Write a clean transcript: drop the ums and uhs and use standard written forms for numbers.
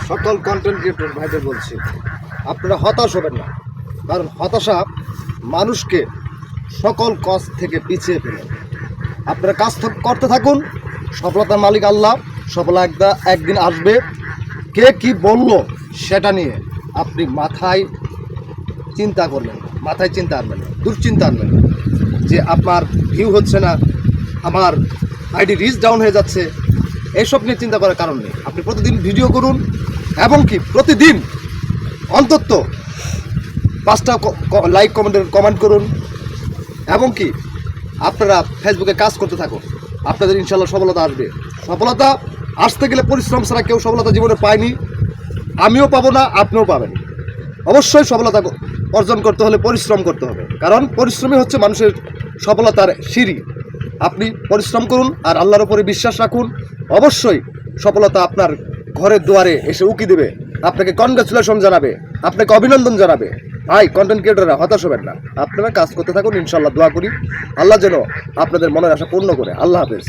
সকল content creator ভাইদের বলছি, আপনারা হতাশ হবেন না, কারণ হতাশা মানুষকে সকল কাজ থেকে পিছিয়ে ফেলে। আপনারা কাজ করতে থাকুন, সফলতার মালিক আল্লাহ। সফলতা একদিন আসবে। কে কি বলল সেটা নিয়ে আপনি মাথায় চিন্তা করবেন, মাথায় চিন্তা আনবেন, দুশ্চিন্তা আনবেন যে আপনার ভিউ হচ্ছে না, আমার আইডি রিচ ডাউন হয়ে যাচ্ছে, এইসব নিয়ে চিন্তা করার কারণ নেই। আপনি প্রতিদিন ভিডিও করুন এবং কি প্রতিদিন অন্তত 5টা লাইক কমেন্ট করুন এবং কি আপনারা ফেসবুকে কাজ করতে থাকুন। আপনাদের ইনশাল্লাহ সফলতা আসবে। সফলতা আসতে গেলে পরিশ্রম ছাড়া কেউ সফলতা জীবনে পায়নি, আমিও পাবো না, আপনিও পাবেন। অবশ্যই সফলতা অর্জন করতে হলে পরিশ্রম করতে হবে, কারণ পরিশ্রমই হচ্ছে মানুষের সফলতার সিঁড়ি। আপনি পরিশ্রম করুন আর আল্লাহর উপরে বিশ্বাস রাখুন, অবশ্যই সফলতা আপনার ঘরের দুয়ারে এসে উকি দেবে, আপনাকে কনগ্রাচুলেশন জানাবে, আপনাকে অভিনন্দন জানাবে। ভাই কন্টেন্ট ক্রিয়েটররা হতাশ হবেন না, আপনারা কাজ করতে থাকুন। ইনশাল্লাহ দোয়া করি আল্লাহ যেন আপনাদের মনের আশা পূর্ণ করে। আল্লাহ হাফেজ।